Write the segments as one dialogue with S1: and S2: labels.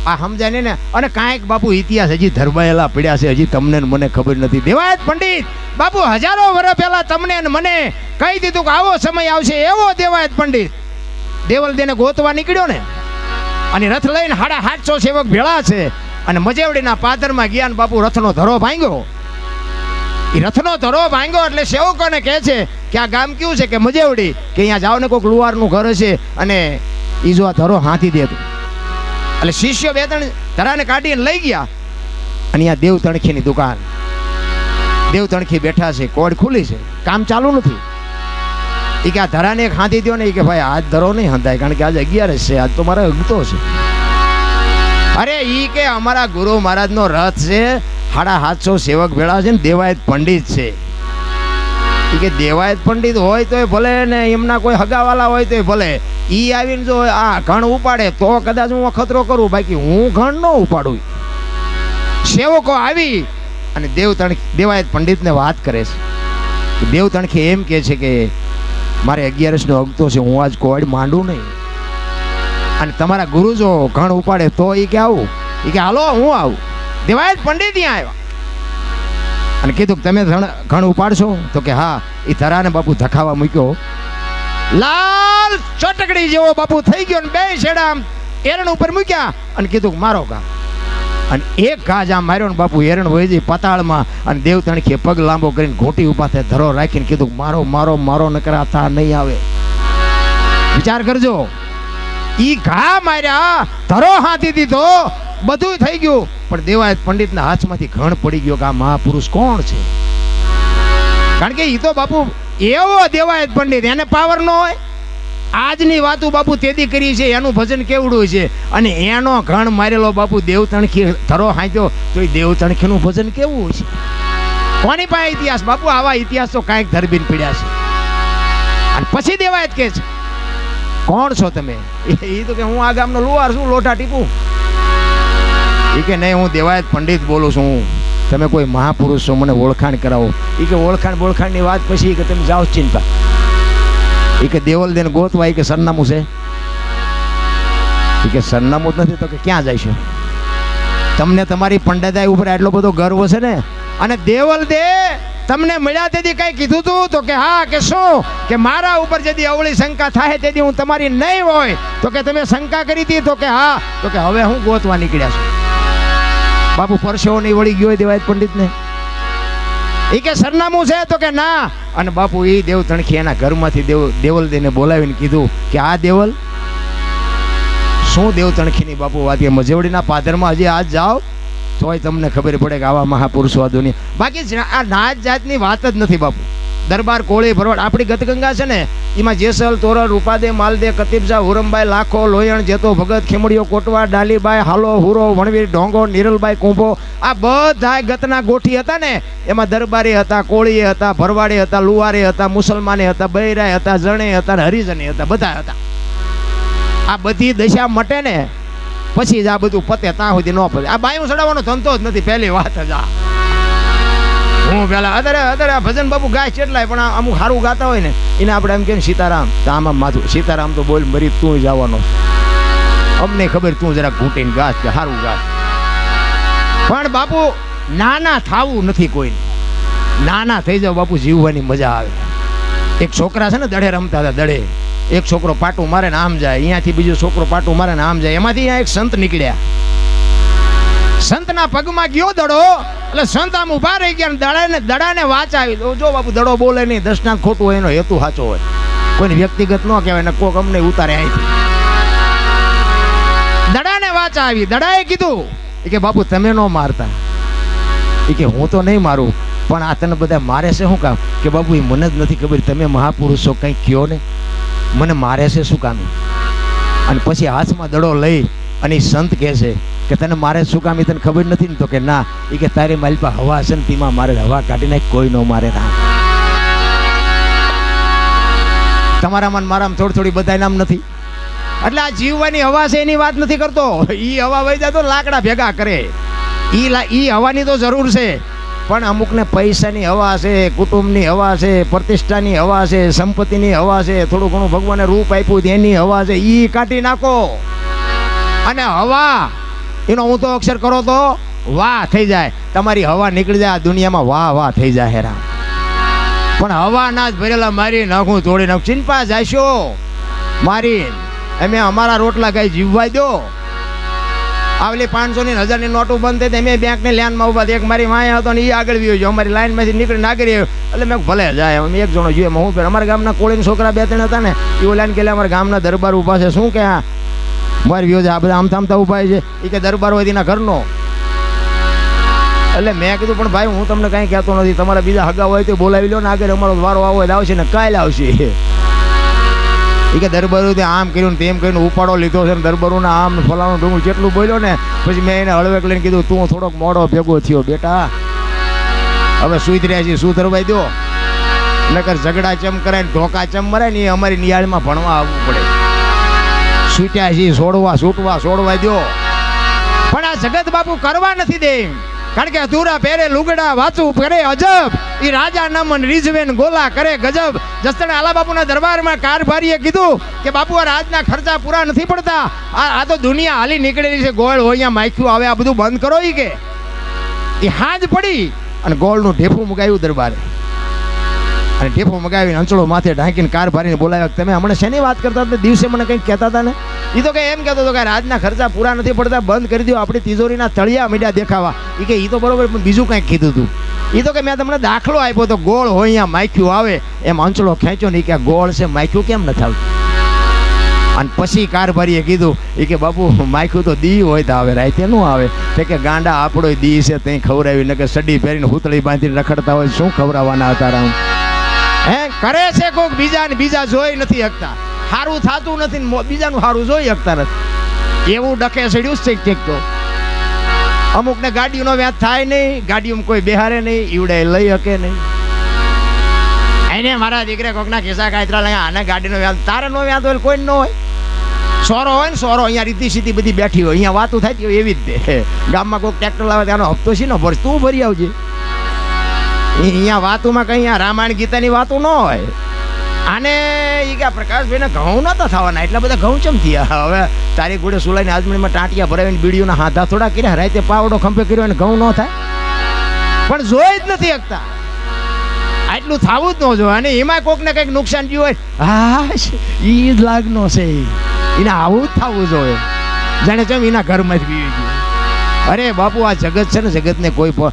S1: આ સમજાય નહીં ને. અને કાંઈક બાપુ ઇતિહાસ હજી ધરબાયેલા પડ્યા છે, હજી તમને ને મને ખબર નથી. દેવાયત પંડિત બાપુ હજારો વર્ષ પહેલા તમને ને મને કહી દીધું કે આવો સમય આવશે. એવો દેવાયત પંડિત દેવલ દેને ગોતવા નીકળ્યો ને, અને રથ લઈને 750 સેવક ભેળા છે, અને મજેવડીના પાદરમાં ગયા ને બાપુ રથનો ધરો ભાંગ્યો. એ રથનો ધરો ભાંગ્યો એટલે સેવકોને કહે છે કે આ ગામ કેવું છે કે મજેવડી, કે અહીંયા જાઓ ને કોઈક લુહારનું ઘર છે, અને એ જો આ ધરો હાથી દે. એટલે શિષ્યો 2-3 ધરાને કાઢીને લઈ ગયા, અને અહીંયા દેવ તણખીની દુકાન, દેવ તણખી બેઠા છે, કોડ ખુલી છે, કામ ચાલુ નથી. એ કે આ ધરાને એક હાથી દો ને. એ કે ભાઈ આજ ધરો નહીં હંધાય, કારણ કે આજ 11 છે, આજ તો મારે અગતો છે. અરે ઈ કે અમારા ગુરુ મહારાજનો રથ છે, 750 સેવક ભેળા છે ને દેવાયત પંડિત છે. એ કે દેવાયત પંડિત હોય તોય ભલે ને એમના કોઈ હગાવાલા હોય તોય ભલે, ઈ આવીને જો આ ઘણ ઉપાડે તો કદાચ હું અખતરો કરું, બાકી હું ઘણ ન ઉપાડું. સેવકો આવી અને દેવાયત પંડિતને વાત કરે છે. દેવ તણખી એમ કે છે કે મારે 11 નો અગતો છે, હું આજ કોડ માંડું નહીં, અને તમારા ગુરુ જો ઘણ ઉપાડે તો એ કે આવું. એ કે હાલો હું આવું. દેવાયત પંડિત ત્યાં આવ્યા અને કીધું તમે ઘણ ઉપાડશો? તો કે હા. એ ધરાને બાપુ ધખાવા મૂક્યો, લાલ ચટકડી જેવો બાપુ થઈ ગયો, ને 2 છેડા એરણ ઉપર મૂક્યા અને કીધું મારો ઘા. અને એક ઘા જ આમ માર્યો ને બાપુ એરણ વહી જઈ પાતાળમાં. અને દેવ તણખીએ પગ લાંબો કરીને ઘોટી ઉભા થાય, ધરો રાખીને કીધું મારો મારો મારો નકરા થા નહીં આવે. વિચાર કરજો, ઈ ઘા માર્યા, ધરો હાથી દીધો, બધું થઈ ગયું, પણ દેવાયત પંડિતના હાથમાંથી ઘણ પડી ગયો કે આ મહાપુરુષ કોણ છે. કારણ કે ઈ તો બાપુ એવો દેવાયત પંડિત, એને પાવર ન હોય. આજની વાતો બાપુ તેદી કરી છે, એનું ભજન કેવડું છે, અને એનો ઘણ મારેલો બાપુ દેવ તણખી ધરો હાંચ્યો તો એ દેવ તણખીનું ભજન કેવું છે. કોની પાસે ઇતિહાસ બાપુ? આવા ઇતિહાસ તો કાંઈક ધરબીન પીડ્યા છે. અને પછી દેવાયત કે છે કોણ છો તમે? એ તો કે હું આ ગામનો લુહાર છું, લોટા ટીપું. એ કે નહીં, હું દેવાયત પંડિત બોલું છું, તમે કોઈ મહાપુરુષ છો, મને ઓળખાણ કરાવો. એ કે ઓળખાણની વાત પછી કે તમે જાઓ ચિંતા. એ કે દેવલ દેને ગોતવા. એ કે સરનામું છે? એ કે સરનામું જ નથી. તો કે ક્યાં જાય છે? તમને તમારી પંડિતાઈ ઉપર આટલો બધો ગર્વ છે ને, અને દેવલ દે તમને મળ્યા તેથી કઈ કીધું તું? તો કે હા. કે શું? કે મારા ઉપર જેથી અવળી શંકા થાય તેથી હું તમારી નહીં હોય. તો કે તમે શંકા કરી હતી? તો કે હા. તો કે હવે હું ગોતવા નીકળ્યા છું. બાપુ પરસેવો નહીં વળી ગયો દેવાયત પંડિતને. એ કે સરનામું છે? તો કે ના. અને બાપુ એ દેવ તણખી એના ઘરમાંથી દેવલ દેને બોલાવીને કીધું કે આ દેવલ શું દેવ તણખીની બાપુ વાત કે મજેવડીના પાદરમાં હજી આજ જાઓ તોય તમને ખબર પડે કે આવા મહાપુરુષો આ દુનિયા. બાકી આ નાત જાતની વાત જ નથી બાપુ. દરબાર કોળી ભરવાડ આપણી ગતગંગા છે ને, એમાં જેસલ તોરલ રૂપાદે માલદે કતીબજા હુરમબાઈ લાખો લોયણ જેતો ભગત ખીમડીઓ કોટવા ડાલીબાઈ હાલો હુરો વણવીર ઢોંગો નિરલબાઈ કુંભો, આ બધા ગતના ગોઠી હતા ને, એમાં દરબારી હતા, કોળીએ હતા, ભરવાડે હતા, લુવારે હતા, મુસલમાને હતા, બૈરાય હતા, જણે હતા, હરિજને હતા, બધા હતા. આ બધી દશા મટે ને પછી જ આ બધું પતે, ત્યાં સુધી ન પતે. આ બાયું ચડાવવાનો ધંધો જ નથી, પહેલી વાત જ આ. હું પેલા અત્યારે આ ભજન બાપુ ગાય કેટલાય, પણ અમુક સારું ગાતા હોય ને એને આપણે એમ કે સીતારામ, તો આમાં માથું સીતારામ તો બોલ મરી તું જવાનો, અમને ખબર તું જરા ઘૂંટીને ગાસ કે સારું ગાસ. પણ બાપુ નાના થાવું નથી કોઈને. નાના થઈ જાવ બાપુ, જીવવાની મજા આવે. એક છોકરા છે ને દડે રમતા હતા, દડે એક છોકરો પાટું મારે ને આમ જાય, અહીંયાથી બીજો છોકરો પાટું મારે ને આમ જાય, એમાંથી અહીંયા એક સંત નીકળ્યા. સંતના પગમાં ગયો દડો, એટલે સંત આમ ઉભા રહી ગયા, દડાને વાચ આવી. જો બાપુ દડો બોલે નહીં, દર્શનાથ ખોટું હોય, એનો હેતુ સાચો હોય, કોઈને વ્યક્તિગત ન કહેવાય ને કોક અમને ઉતારે અહીંથી. દડાને વાચ આવી. દડાએ કીધું કે બાપુ તમે ન મારતા. એ કે હું તો નહીં મારું, પણ આ તને બધા મારે છે શું કામ? કે બાપુ એ મને જ નથી ખબર, તમે મહાપુરુષો કંઈક કયો ને, મને મારે છે શું કામ? અને પછી હાથમાં દડો લઈ અને સંત કહે છે કે તને મારે શું કામ, તને ખબર નથી ને? તો કે ના. એ કે તારી મારી પાસે હવા છે ને, તેમાં મારે હવા કાઢી નાખ, કોઈ ન મારે ના. તમારામાં મારામાં થોડી થોડી બધા નામ નથી. એટલે આ જીવવાની હવા છે એની વાત નથી કરતો. ઈ હવા વહી જાય તો લાકડા ભેગા કરે, ઈ હવાની તો જરૂર છે, પણ અમુકને પૈસાની હવા છે, કુટુંબની હવા છે, પ્રતિષ્ઠાની હવા છે, સંપત્તિની હવા છે, થોડું ઘણું ભગવાને રૂપ આપ્યું એની હવા છે, ઈ કાઢી નાખો. અને હવા એનો હું તો અક્ષર કરો તો વાહ થઈ જાય, તમારી હવા નીકળી જાય, આ દુનિયામાં વાહ વાહ થઈ જાય હેરા. પણ હવા ના જ ભરેલા મારી નાખું, તોડી નાખું, ચિંપા જાશો મારી અમે અમારા રોટલા કઈ જીવવાય દો. આવલી 500 ની 1000 ની નોટો બંધ થઈ, અમે બેંકની લાઈનમાં ઉભા. એક મારી માયા હતો ને એ આગળ વ્યો ગયો, અમારી લાઈનમાંથી નીકળી નાગરી આવ્યો. એટલે મેં ભલે જાય, અમે એક જણો જોઈએ. હું અમારા ગામના કોળીના છોકરા 2-3 હતા ને, એ લાઈન કે અમારા ગામના દરબાર ઉભા છે, શું કે આ મારી વ્યો છે, આ બધા આમ થામતા ઉભા છે. એ કે દરબાર હોય એના ઘરનો. એટલે મેં કીધું પણ ભાઈ હું તમને કાંઈ કહેતો નથી, તમારા બીજા હગા હોય તો બોલાવી લો ને, આગળ અમારો વારો આવો એટલે આવશે ને કાલે આવશે. એ કે દરબારો આમ કર્યું ને તેમ કરીને ઉપાડો લીધો છે ને દરબારોના આમ ફલાણું ઢૂંગું જેટલું બોલ્યો ને, પછી મેં એને હળવેક લઈને કીધું તું થોડોક મોડો ભેગો થયો બેટા, હવે સુઈ રહ્યા છીએ, શું ધરવાઈ દો, નકર ઝઘડા ચમ કરાય ને ઢોકા ચમ મરાય ને એ અમારી નિયાળમાં ભણવા આવવું પડે. છૂટ્યા છીએ, છોડવા દો. પણ આ જગત બાપુ કરવા નથી દે, કારણ કે અધૂરા પહેરે લુગડા વાંચું કરે અજબ, ઈ રાજા નમન રીઝવેન ગોલા કરે ગજબ. જસદણ આલા બાપુના દરબારમાં કારભારીએ કીધું કે બાપુ આ રાજના ખર્ચા પૂરા નથી પડતા, આ તો દુનિયા હાલી નીકળેલી છે, ગોળ હોય અહીંયા માખ્યું આવે, આ બધું બંધ કરો. ઈ કે એ હાજ પડી અને ગોળનું ઢેફું મુકાયું દરબારે, અને ઢેફું મગાવીને અંચળો માથે ઢાંકીને કારભારીને બોલાવ્યા. તમે હમણાં શેની વાત કરતા હતા, દિવસે મને કંઈક કહેતા હતા ને? એ તો કે એમ કહેતો હતો કે રાજના ખર્ચા પૂરા નથી પડતા, બંધ કરી દો, આપણી તિજોરીના તળિયા મીડિયા દેખાવા. એ કે એ તો બરોબર, પણ બીજું કંઈક કીધું હતું. એ તો કે મેં તમને દાખલો આપ્યો તો ગોળ હોય અહીંયા માખ્યું આવે, એમ અંચળો ખેંચો ને કે ગોળ છે માખ્યું કેમ નથી આવતું? અને પછી કારભારીએ કીધું એ કે બાપુ માખ્યું તો દી હોય તો આવે, રાતે નું આવે. તે કે ગાંડા આપણો દી છે ત્યાં ખવડાવી, ને કે સડી પહેરીને હુતળી બાંધીને રખડતા હોય, શું ખવડાવવાના હતા રામ? હે કરે છે કોક બીજા ને બીજા જોઈ નથી શકતા, સારું થતું નથી ને બીજાનું સારું જોઈ શકતા નથી, એવું ડકે સડ્યું છે. ઠીક તો અમુક ને ગાડીઓનો વ્યાજ થાય નહીં, ગાડીઓમાં કોઈ બેહારે નહીં, ઈવડે લઈ શકે નહીં. એને મારા દીકરે કોકના ખિસ્સા કાતરા લઈ આને ગાડીનો વ્યાજ, તારે નો વ્યાજ હોય કોઈ ન હોય. સોરો હોય ને સોરો અહીંયા રીતિ સીધી બધી બેઠી હોય, અહીંયા વાતું થાય હોય એવી જ દે. ગામમાં કોઈ ટ્રેક્ટર લાવે ત્યાંનો હપ્તો છે ને ભર, તું ભરી આવજે. અહીંયા વાતુમાં કઈ રામાયણ ગીતાની વાતો ન હોય. આને એ કે પ્રકાશભાઈ ને ઘઉં નતા થવાના, એટલા બધા ઘઉં ચમ થયા? હવે તારી ઘોડે સુલાઈને આજમણીમાં ટાંટિયા ભરાવીને બીડીઓના હાથા થોડા કર્યા, રાતે પાવડો ખંભે કર્યો અને ઘઉં ન થાય, પણ જોઈ જ નથી શકતા. આટલું થવું જ ન જોઈએ. અને એમાં કોક ને કઈક નુકસાન થયું હોય, હા ઈ જ લાગનો છે, એને આવું જ થવું જોઈએ, જાણે ચમ એના ઘરમાં જ પીવી ગયું. અરે બાપુ આ જગત છે ને, જગતને કોઈ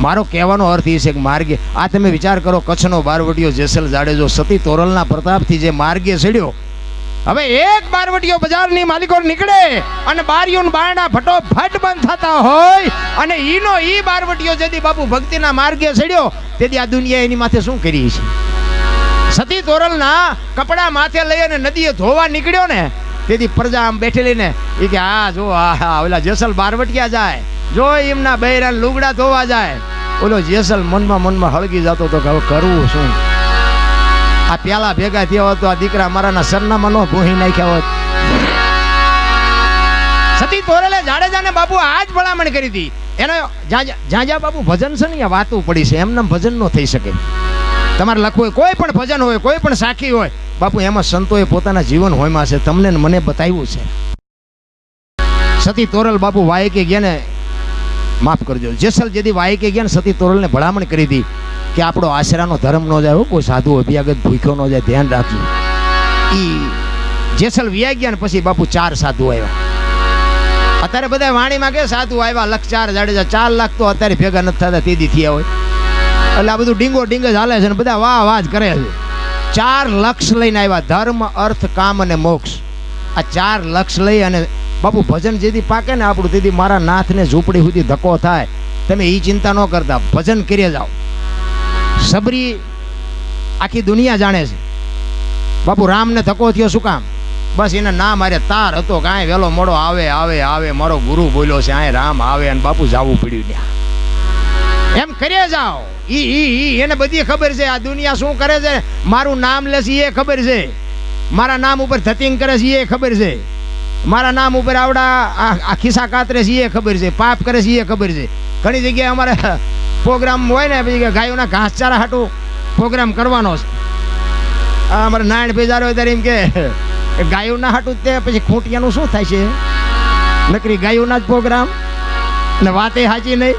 S1: મારો કહેવાનો અર્થ એ છે કે માર્ગે આ તમે વિચાર કરો, કચ્છનો બારવટીયો જેસલ જાડેજો સતી તોરલના પ્રતાપથી જે માર્ગે ચડ્યો, હવે એક બારવટીયો બજારની માલિકો નીકળે અને બારીઓના બારણા ફટોફટ બંધ થતા હોય, અને ઈનો ઈ બારવટીયો જેથી બાપુ ભક્તિના માર્ગે ચડ્યો, તેથી આ દુનિયા એની માથે શું કરી છે? સતી તોરલના કપડા માથે લઈ અને નદીએ ધોવા નીકળ્યો ને, તેથી પ્રજા આમ બેઠેલી ને એ કે આ જો આ ઓલા જેસલ બારવટિયા જાય, જો એમના બૈરા લુગડા ધોવા જાય. ઓલો જેસલ મનમાં હળગી જતો તો હવે કરવું શું? આ પ્યાલા ભેગા થયા હોત તો આ દીકરા મારાના સરનામાં નો ભૂહી નાખ્યા હોત. સતી તોરલે જાડેજાને બાપુ આજ ભલામણ કરી હતી. એનો જ્યાં બાપુ ભજન છે ને વાતું પડી છે, એમને ભજન નો થઈ શકે. તમારે લખવું હોય કોઈ પણ ભજન હોય, કોઈ પણ સાખી હોય, બાપુ એમાં સંતોએ પોતાના જીવન હોયમાં છે, તમને મને બતાવ્યું છે. સતી તોરલ બાપુ વાયકે ગયા ને, માફ કરજો, જેસલ જેથી વાયકે ગયા ને સતી તોરલને ભલામણ કરી હતી કે આપણો આશરાનો ધર્મ ન જાય, કોઈ સાધુ અભ્યાગત ભૂખ્યો ન જાય, ધ્યાન રાખજો. ઈ જેસલ વ્યા ગયા ને પછી બાપુ 4 સાધુ આવ્યા. અત્યારે બધા વાણીમાં કે સાધુ આવ્યા 1,04 જાડેજા, 4 લાખ તો અત્યારે ભેગા નથી થતા, તેદી થયા હોય. એટલે આ બધું ડીંગ જ હાલે છે ને બધા વાહ જ કરે છે. 4 લક્ષ લઈને આવ્યા, ધર્મ અર્થ કામ અને મોક્ષ. આ 4 લક્ષ લઈ અને બાપુ ભજન જેથી પાકે ને આપણું, તેથી મારા નાથને ઝૂંપડી સુધી ધક્કો થાય, તમે એ ચિંતા ન કરતા, ભજન કરી જાઓ. સબરી આખી દુનિયા જાણે છે બાપુ રામને ધક્કો થયો શું કામ? બસ એને ના મારે તાર હતો, કાંઈ વેલો મોડો આવે, મારો ગુરુ બોલ્યો છે આ રામ આવે, અને બાપુ જાવું પડ્યું ત્યાં. એમ કરીએ જાઓ. એને બધી ખબર છે આ દુનિયા શું કરે છે. મારું નામ લે છે એ ખબર છે, મારા નામ ઉપર ધતિંગ કરે છે એ ખબર છે, મારા નામ ઉપર આવડા આ ખિસ્સા કાતરે છે એ ખબર છે, પાપ કરે છે એ ખબર છે. ઘણી જગ્યાએ અમારે પ્રોગ્રામ હોય ને, પછી ગાયોના ઘાસચારા હાટું પ્રોગ્રામ કરવાનો છે. અમારે નારાયણ પેજારો હોય ત્યારે એમ કે ગાયોના હાટું તે પછી ખૂંટિયાનું શું થાય છે? નકરી ગાયોના જ પ્રોગ્રામ ને વાતે સાચી નહીં.